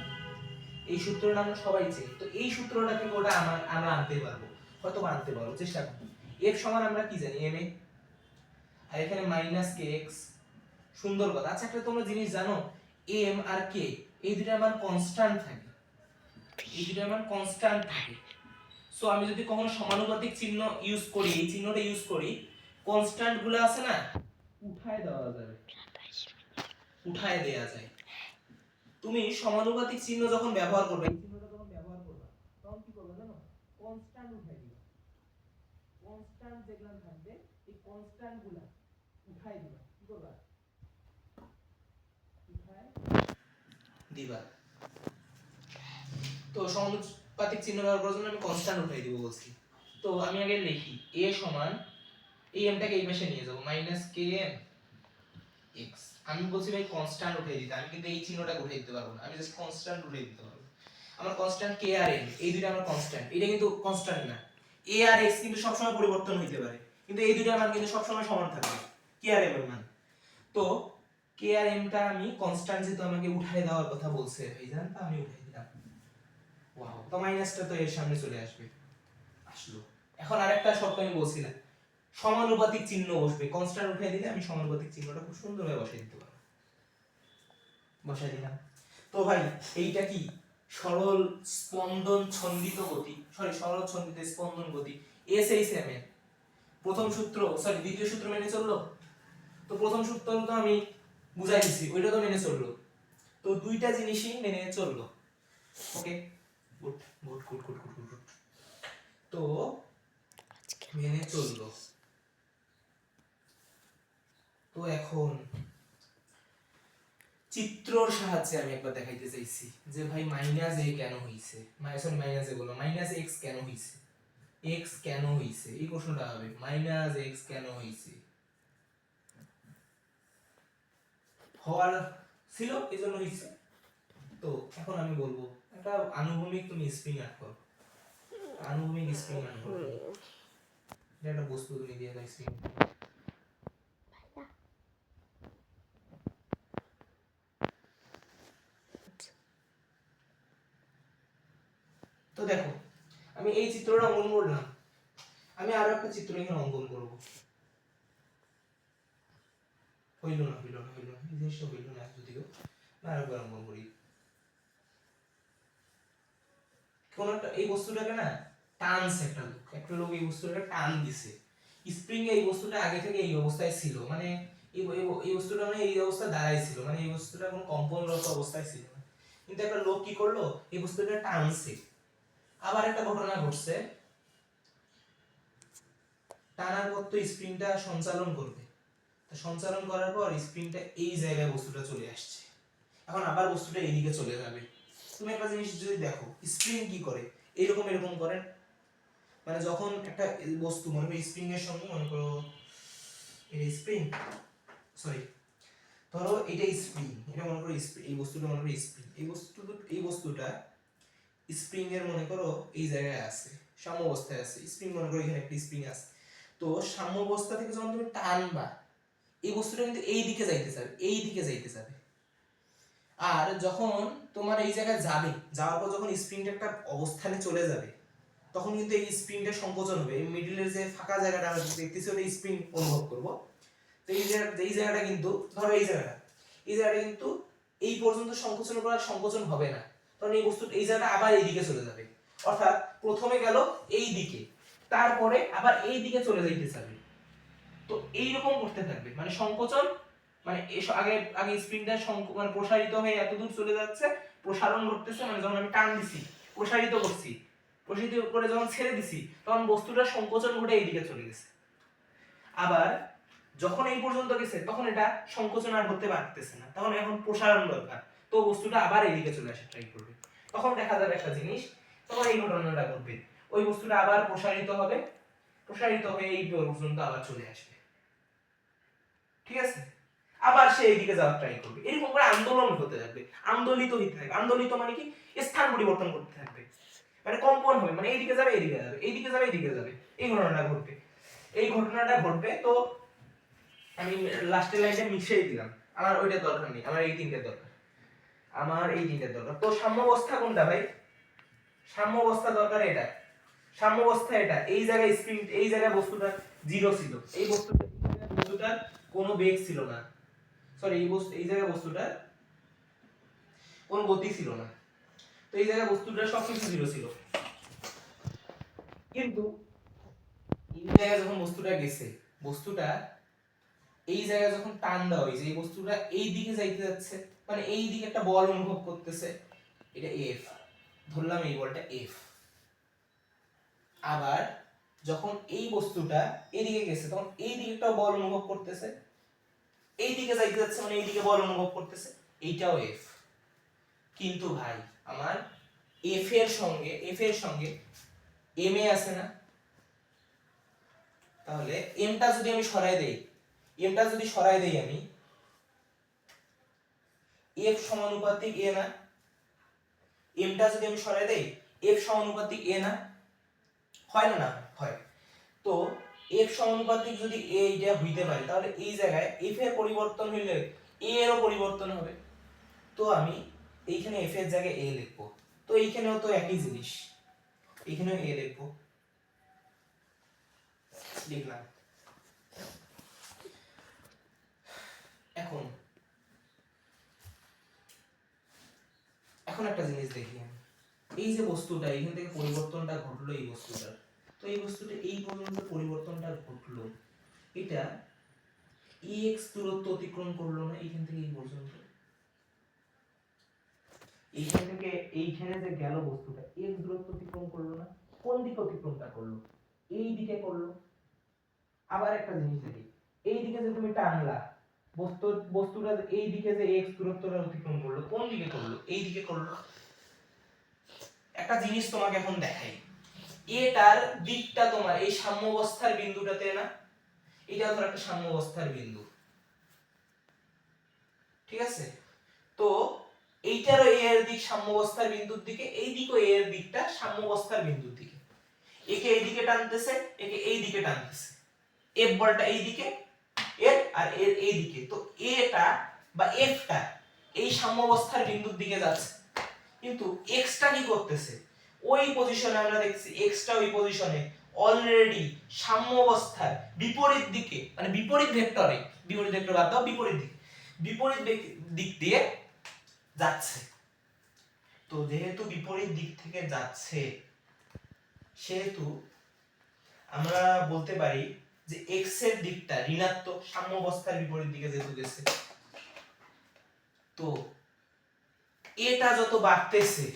এই সূত্রটা আমরা সবাই চিনি। তো এই সূত্রটা থেকে ওটা আমরা আনতে পারবো, হয়তো আনতে পারবো, চেষ্টা করব। f সমান আমরা কি জানি, ma, আর এখানে -kx। সুন্দর কথা। আচ্ছা একটা তোমরা জিনিস জানো, m আর k এই দুটোর মান কনস্ট্যান্ট থাকে, এই দুটোর মান কনস্ট্যান্ট থাকে। সো আমি যদি কখনো সমানুপাতিক চিহ্ন ইউজ করি, এই চিহ্নটা ইউজ করি, কনস্ট্যান্ট গুলো আছে না, উঠায় দেওয়া যাবে, উঠায় দেয়া যায়। তুমি সমানুপাতিক চিহ্ন যখন ব্যবহার করবে, এই চিহ্নটা যখন ব্যবহার করবে, তখন কি করবে জানো, কনস্ট্যান্ট উঠায় দিবা। কনস্ট্যান্ট যেগুলো থাকবে এই কনস্ট্যান্ট গুলা উঠায় দিবা। কি করবা, উঠায় দিবা। তো সমানুপাতিক চিহ্ন ব্যবহার করার জন্য আমি কনস্ট্যান্ট উঠাই দিব বলছি। তো আমি আগে লিখি a সমান, এই m টাকে এই পাশে নিয়ে যাব, -km x। আমি বলছি ভাই কনস্ট্যান্ট উঠাই দিতে, আমি কিন্তু এই চিহ্নটা উঠাই দিতে পারবো না, আমি জাস্ট কনস্ট্যান্ট উঠাই দিতে পারবো। আমার কনস্ট্যান্ট k আর m, এই দুটো আমার কনস্ট্যান্ট। এটা কিন্তু কনস্ট্যান্ট না, a আর x কিন্তু সব সময় পরিবর্তন হইতে পারে, কিন্তু এই দুটোর মান কিন্তু সব সময় সমান থাকবে, k আর m এর মান। তো k আর m টা আমি কনস্ট্যান্ট, যেহেতু আমাকে উঠাই দেওয়ার কথা বলছে এই জানতা, আমি উঠাই দিলাম। ওয়াও, তো মাইনাসটা তো এর সামনে চলে আসবে, আসলো। এখন আরেকটা শর্ত আমি বলছিলাম, সমানুপাতিক চিহ্ন বসবে, কনস্ট্যান্ট উঠিয়ে দিলে আমি সমানুপাতিক চিহ্নটা খুব সুন্দরভাবে বসাই দিতে পারবো। বসাই দিলাম। তো ভাই এইটা কি সরল স্পন্দন ছন্দিত গতি, সরল ছন্দিত স্পন্দন গতি, এস এইচ এম এর প্রথম সূত্র, দ্বিতীয় সূত্র মেনে চললো। তো প্রথম সূত্র তো আমি বুঝাই দিছি, ওইটা তো মেনে চললো। তো দুইটা জিনিসই মেনে চললো। Okay, good good good good good good. তো মেনে চললো। তো এখন চিত্রর সাহায্যে আমি একবার দেখাইতে চাইছি যে ভাই -a কেন হইছে, -a বলো, -x কেন হইছে, x কেন হইছে, এই প্রশ্নটা হবে, -x কেন হইছে, হওয়ার ছিল এজন্য হইছে। তো এখন আমি বলবো একটা আনুভূমিক তুমি স্প্রিং আট করো, আনুভূমিক স্প্রিং আট করো, এটা একটা বস্তু তুমি দিয়ে দাও স্প্রিং। তো দেখো আমি এই চিত্রটা অঙ্কন করলাম, আমি আরো একটা চিত্র এখানে অঙ্কন করব। হইল না এই জিনিসটা হইল না, যদিও না আরেকবার অঙ্কন করি। কোন একটা এই বস্তুটাকে না টানছে, একটা লোক এই বস্তুটাকে টান দিছে, স্প্রিং এই বস্তুটা আগে থেকে এই অবস্থায় ছিল, মানে এই বস্তুটা মানে এই অবস্থায় দাঁড়াই ছিল, মানে এই বস্তুটা কোনো কম্পনরত অবস্থায় ছিল না, কিন্তু একটা লোক কি করলো, এই বস্তুটা টানছে। আবার একটা ঘটনা ঘটছে, টানার পর তো স্প্রিংটা সঞ্চালন করবে, তো সঞ্চালন করার পর স্প্রিংটা এই জায়গায় বস্তুটা চলে আসছে, এখন আবার বস্তুটা এইদিকে চলে যাবে। তুমি একটা জিনিস যদি দেখো, স্প্রিং কি করে, এরকম এরকম করে, মানে যখন একটা বস্তু মনে করো স্প্রিং এর সঙ্গে, মনে করো এটা স্প্রিং, সরি ধরো এটা স্প্রিং, এটা মনে করো এই বস্তুটা মনে করো স্প্রিং, এই বস্তুটা স্প্রিং এর মনে করো এই জায়গায় আছে, সাম্যাবস্থায় আছে, স্প্রিং মনে করো এখানে একটা স্প্রিং আছে। তো সাম্যাবস্থা থেকে যখন তুমি টানবা, এই বস্তুটা কিন্তু এই দিকে যাইতে যাবে, এই দিকে যাইতে যাবে। আর যখন তোমার এই জায়গায় যাবে, যাওয়ার পর যখন স্প্রিংটা একটা অবস্থানে চলে যাবে, তখন কিন্তু এই স্প্রিংটা সংকোচন হবে, এই মিডলের যে ফাঁকা জায়গাটা আমরা দেখতেছি ওটা স্প্রিং অনুভব করব। তো এই জায়গাটা কিন্তু ধরো এই জায়গাটা কিন্তু এই পর্যন্ত সংকোচন করার সংকোচন হবে না, কারণ এই বস্তু এই জায়গাটা আবার এই দিকে চলে যাবে, অর্থাৎ প্রথমে গেল এই দিকে, তারপরে আবার এই দিকে চলে যাইতে যাবে। তো এই রকম করতে থাকবে, মানে সংকোচন, মানে আগে আগে স্প্রিংটা মানে প্রসারিত হয়ে এত দূর চলে যাচ্ছে, প্রসারণ ঘটতেছে, মানে যখন আমি টান দিছি প্রসারিত করছি, প্রসারিত করে যখন ছেড়ে দিছি তখন বস্তুটা সংকোচন ঘটে এইদিকে চলে গেছে। আবার যখন এই পর্যন্ত গেছে তখন এটা সংকোচন আর হতে পারতেছে না, তখন এখন প্রসারণ দরকার, তো বস্তুটা আবার এইদিকে চলে আসে ট্রাই করবে, তখন দেখা যাবে একটা জিনিস, তখন এই ঘটনাটা ঘটবে, ওই বস্তুটা আবার প্রসারিত হবে, প্রসারিত হয়ে এই পর্যন্ত আবার চলে আসবে, ঠিক আছে, আবার সে এইদিকে যাওয়ার ট্রাই করবে, এরকম করে আন্দোলন হতে থাকবে, আন্দোলিত হতে থাকবে, আন্দোলিত মানে কি স্থান পরিবর্তন করতে থাকবে, মানে কম্পন হবে, মানে এইদিকে যাবে এইদিকে যাবে, এইদিকে যাবে এইদিকে যাবে, এই ঘটনাটা ঘটবে, এই ঘটনাটা ঘটবে। তো আমি লাস্টের লাইনটা মিশিয়ে দিলাম, আমার ওইটা দরকার নেই, আমার এই তিনটে দরকার, আমার এই তিনটে দরকার। তো সাম্যাবস্থা কোনটা ভাই? সাম্যাবস্থা দরকার এটা, সাম্যাবস্থা এটা, এই জায়গায় স্প্রিং, এই জায়গায় বস্তুটা জিরো ছিল, এই বস্তুটার কোনো বেগ ছিল না, সরি এই জায়গায় বস্তুটার কোনো গতি ছিল না, তো এই জায়গায় বস্তুটার সবকিছু জিরো ছিল, কিন্তু এই জায়গায় যখন বস্তুটা গেছে, বস্তুটা এই জায়গায় যখন টান দেওয়া হয়েছে, এই বস্তুটা এই দিকে যাইতে যাচ্ছে, মানে এই দিকে একটা বল অনুভব করতেছে, এটা এফ, ধরলাম এই বলটা এফ। আবার যখন এই বস্তুটা এদিকে গেছে তখন এই দিকে একটা বল অনুভব করতেছে, এই দিকে যাইতে যাচ্ছে মানে এই দিকে বল অনুভব করতেছে, এইটাও এফ। কিন্তু ভাই আমার এফ এর সঙ্গে এম এ আছে না, তাহলে এমটা যদি আমি সরাই দেই, আমি এফ সমানুপাতিক এ না, এমটা যদি আমি সরাই দেই এফ সমানুপাতিক এ না, হয় না? না হয়। তো এফ সমানুপাতিক যদি এ এটা হইতে পারে, তাহলে এই জায়গায় এফ এর পরিবর্তন হইলে এ এরও পরিবর্তন হবে, তো আমি এইখানে এফ এর জায়গায় এ লিখবো, তো এইখানেও তো একই জিনিস, এইখানেও এ লিখবো, লিখলাম। এখন একটা জিনিস দেখি আমি, এই যে বস্তুটা এখান থেকে পরিবর্তনটা ঘটলো, এই বস্তুটার, তো এই বস্তুটা এই পর্যন্ত পরিবর্তনটা ঘটলো, এটা ex দূরত্ব অতিক্রম করলো না এইখান থেকে এই পর্যন্ত, এইখান থেকে এইখানে যে গেল বস্তুটা x দূরত্ব অতিক্রম করলো না, কোন দিকে অতিক্রমটা করলো? এই দিকে করলো। আবার একটা জিনিস দেখি, এই দিকে যে তুমি টানলা, বস্তুটা এই দিকে যে x দূরত্বটা অতিক্রম করলো, কোন দিকে করলো? এই দিকে করলো। একটা জিনিস তোমাকে এখন দেখাই, এটার দিকটা তোমার এই সাম্যাবস্থার বিন্দুটাতে না, এটা ধর একটা সাম্যাবস্থার বিন্দু, ঠিক আছে, তো এইটারও এ এর দিক সাম্যাবস্থার বিন্দুর দিকে, এই দিকও এ এর দিকটা সাম্যাবস্থার বিন্দুর দিকে, একে এই দিকে টানতেছে, একে এই দিকে টানতেছে, এফ বলটা এই দিকে এর, আর এর এই দিকে, তো এটা বা এফটা এই সাম্যাবস্থার বিন্দুর দিকে যাচ্ছে, কিন্তু এক্সটা কি করতেছে? ওই পজিশনে আমরা দেখছি এক্সটা ওই পজিশনে অলরেডি সাম্যাবস্থার বিপরীত দিকে, মানে বিপরীত ভেক্টরে, বিপরীত ভেক্টর বাদ দাও, বিপরীত দিক দিয়ে যাচ্ছে। তো যেহেতু বিপরীত দিক থেকে যাচ্ছে, সেহেতু আমরা বলতে পারি যে এক্স এর দিকটা ঋণাত্মক, সাম্যাবস্থার বিপরীত দিকে যেহেতু গেছে, তো এটা যত বাড়তেছে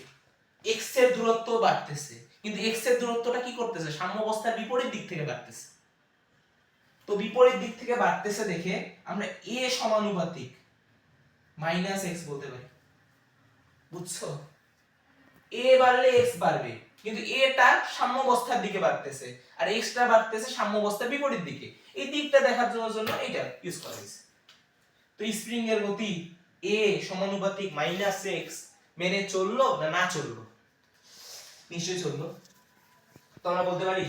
এক্স এর দূরত্ব বাড়তেছে, কিন্তু এক্স এর দূরত্বটা কি করতেছে? সাম্যাবস্থার বিপরীত দিক থেকে বাড়তেছে, তো বিপরীত দিক থেকে বাড়তেছে দেখে আমরা এ সমানুপাতিক মাইনাস এক্স বলতে পারি, বুঝছো? এ বাড়লে এক্স বাড়বে, কিন্তু এটা সাম্যাবস্থার দিকে বাড়তেছে আর এক্সটা বাড়তেছে সাম্যাবস্থার বিপরীত দিকে, এই দিকটা দেখার জন্য এটা ইউজ করা হয়েছে। তো স্প্রিং এর গতি এ সমানুপাতিক মাইনাস এক্স মেনে চললো না না চললো? নিশ্চয়ই চললো। তো আমরা বলতে পারি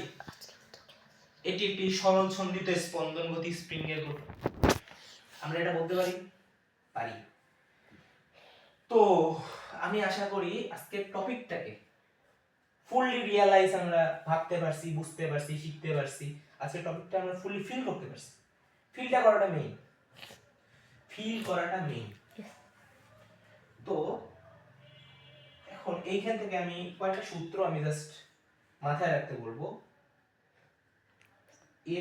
এটি একটি সরল ছন্দিত স্পন্দন গতি স্প্রিং এর গতি, আমরা এটা বলতে পারি? পারি। তো আমি আশা করি আজকের টপিকটাকে ফুললি রিয়ালাইজ আমরা ভাবতে পারছি, বুঝতে পারছি, শিখতে পারছি, আজকের টপিকটা আমরা ফুললি ফিল করতে পারছি। ফিলটা করাটা মেইন, তো এখন এইখান থেকে আমি কয়েকটা সূত্র আমি জাস্ট মাথায় রাখতে বলবো।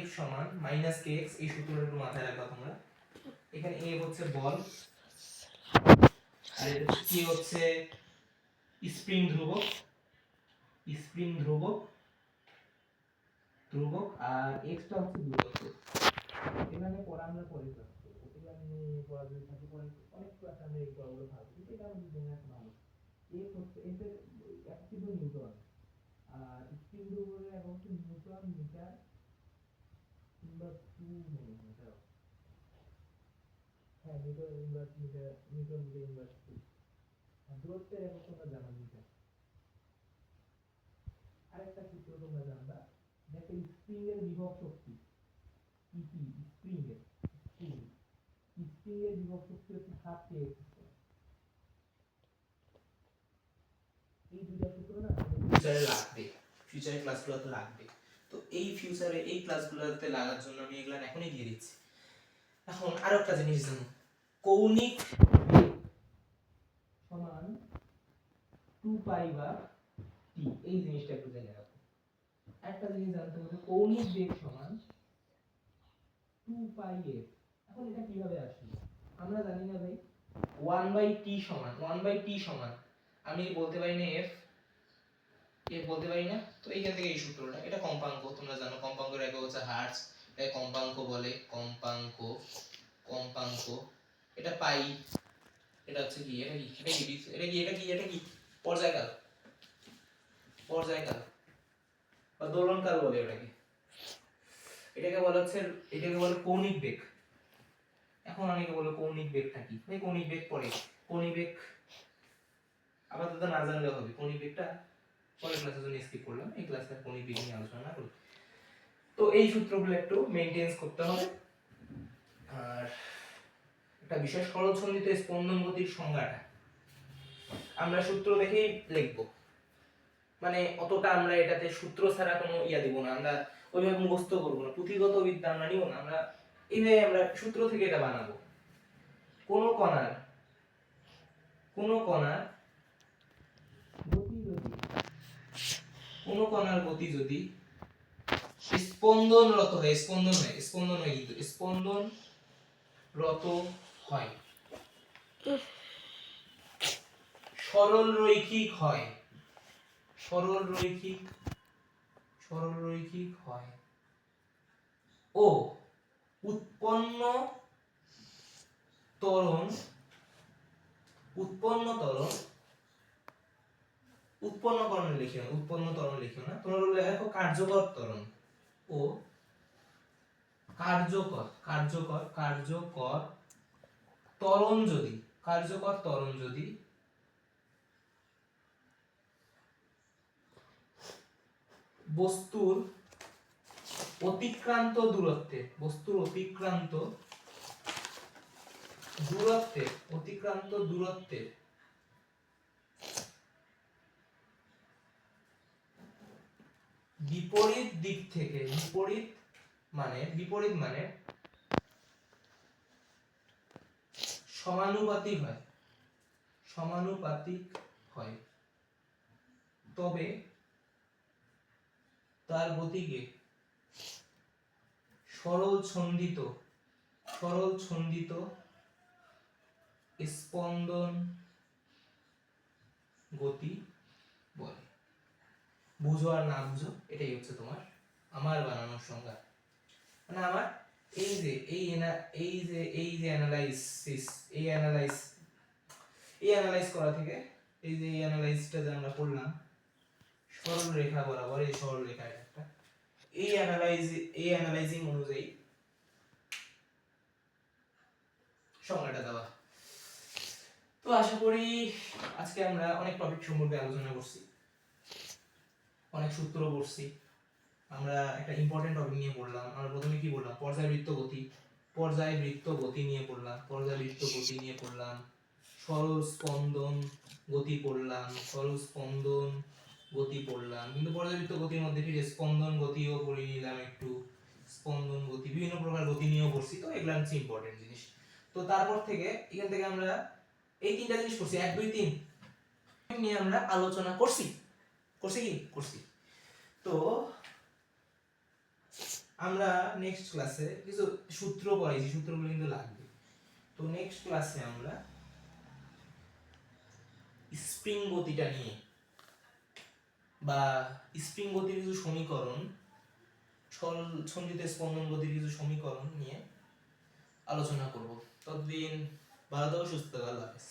f সমান মাইনাস kx, এই সূত্রটা একটু মাথায় রাখবা তোমরা। এখানে a হচ্ছে বল, আর এটা k হচ্ছে স্প্রিং ধ্রুবক, আর x টা হচ্ছে দূরত্ব। এখানে পড়া আমরা পরে ক্লাস করবো, এখানে পড়া যদি থাকে পরে অনেক ক্লাস আমরা এই পড়াগুলো ভাবো, কিন্তু এটা আমাদের জন্য একটা ভালো। এফ হচ্ছে এফ এর এক কিন্তু নিউটন, আর স্প্রিং এর উপরে এক হচ্ছে নিউটন মিটার ইনভার্স 2 মনে হয় এটা। হ্যাঁ newton inverse metre, newton metre inverse 2। আর দূরত্বের একক তোমরা জানো মিটার। আরেকটা সূত্র তোমরা জানবা, দেখো স্প্রিং এর বিভব শক্তি ইপি, স্প্রিং এর বিভব শক্তি হচ্ছে হাফ কে এক্স স্কয়ার। এই দুইটা সূত্র না ফিউচারে লাগবে, ফিউচারের ক্লাসগুলোতে লাগবে। তো এই ফিউচারে এই ক্লাসগুলোতে লাগার জন্য আমি এগুলা এখনই দিয়ে দিচ্ছি। এখন আরো একটা জিনিস জানো, কৌণিক বেগ সমান 2 পাই বা টি, এই জিনিসটা একটু জেনে রাখো। একটা জিনিস জানতে হবে, কৌণিক বেগ সমান 2 পাই এফ। এখন এটা কিভাবে আসবে আমরা জানি না ভাই। 1 বাই টি সমান, 1 বাই টি সমান আমি বলতে পারি না এফ, এফ বলতে পারি না। তো এইখান থেকে এই সূত্রটা, এটা কম্পাঙ্ক, তোমরা জানো কম্পাঙ্কের একক হচ্ছে হার্টজ, এটা কম্পাঙ্ক বলে, কম্পাঙ্ক, কম্পাঙ্ক। এটা পাই, এটা হচ্ছে কি, এটা কি, এটা কি, এটা কি, এটা কি, এটা কি পর্যায়কাল, পর্যায়কাল বা দোলনকাল বলে এটাকে। এটাকে বলা হচ্ছে, এটাকে বলে কৌণিক বেগ। এখন অনেকে বলে কৌণিক বেগটা কি, ভাই কৌণিক বেগ পড়ে, কৌণিক বেগ আপাতত না জানলেও হবে। কৌণিক বেগটা পরের ক্লাসে জন্য স্কিপ করলাম, এই ক্লাসে কৌণিক বেগ নিয়ে আলোচনা না করি। তো এই সূত্রগুলো একটু মেইনটেইন করতে হবে। আর একটা বিশেষ খরচন্দিত স্পন্দন গতির সংজ্ঞাটা আমরা সূত্র দেখেই লিখবো, মানে অতটা আমরা এটাতে সূত্র ছাড়া কোনো ইয়া দিব না, আমরা ওইভাবে মুখস্থ করবো না, পুঁথিগত বিদ্যা আমরা নিব না, আমরা এইভাবে আমরা সূত্র থেকে এটা বানাবো। কোন কণার, কোন কণার গতি যদি, কোন কণার গতি যদি স্পন্দনরত হয়, স্পন্দন হয়, স্পন্দন হয় কিন্তু স্পন্দনরত হয়, সরল রৈখিক হয়, সরল রৈখিক, সরল রৈখিক হয় ও উৎপন্ন ত্বরণ, উৎপন্ন ত্বরণ, উৎপন্ন ত্বরণ লিখিও না, উৎপন্ন ত্বরণ লিখিও না, তোমরা লেখো কার্যকর ত্বরণ ও কার্যকর, কার্যকর, কার্যকর ত্বরণ যদি, কার্যকর ত্বরণ যদি বস্তুর অতিক্রান্ত দূরত্বে, বস্তুর অতিক্রান্ত দূরত্বে, অতিক্রান্ত দূরত্বে বিপরীত দিক থেকে, বিপরীত মানে, বিপরীত মানে সমানুপাতিক হয়, সমানুপাতিক হয়, তবে তার গতিকে সরল ছন্দিত, সরল ছন্দিত স্পন্দন গতি বলে। বুঝো আর না বুঝো এটাই হচ্ছে তোমার আমার বানানোর সংজ্ঞা। মানে আমার এই যে এই যে অ্যানালাইসিস, এই অ্যানালাইজ করা থেকে এই যে এই অ্যানালাইসটা যে আমরা করলাম সরল রেখা বরাবর, এই সরল রেখা একটা, এই অ্যানালাইজিং অনুযায়ী সংজ্ঞাটা দেওয়া। তো আশা করি আজকে আমরা অনেক টপিক সম্পর্কে আলোচনা করছি, অনেক সূত্র পড়ছি, আমরা একটা ইম্পর্টেন্ট টপিক নিয়ে পড়লাম। আমরা প্রথমে কি বললাম, পর্যায়বৃত্ত গতি, পর্যায়বৃত্ত গতি নিয়ে পড়লাম, পর্যায়বৃত্ত গতি নিয়ে পড়লাম, সরল স্পন্দন গতি পড়লাম, সরল স্পন্দন গতি পড়লাম, কিন্তু পর্যায়বৃত্ত গতির মধ্যে ফিরে স্পন্দন গতিও পড়ে নিলাম একটু, স্পন্দন গতি, বিভিন্ন প্রকার গতি নিয়েও পড়ছি। তো এগুলো হচ্ছে ইম্পর্টেন্ট জিনিস। তো তারপর থেকে এখান থেকে আমরা এই তিনটা জিনিস পড়ছি, 1 2 3 নিয়ে আমরা আলোচনা করছি, করছি কি করছি। তো আমরা নেক্সট ক্লাসে কিছু সূত্র পড়াইছি, সূত্রগুলো কিন্তু লাগবে। তো নেক্সট ক্লাসে আমরা স্প্রিং গতিটা নিয়ে বা স্প্রিং গতির কিছু সমীকরণ সন্ধিতে স্পন্দন গতির কিছু সমীকরণ নিয়ে আলোচনা করব। ততদিন ভালো থাকো, সুস্থ থাকো, আল্লাহ হাফেজ।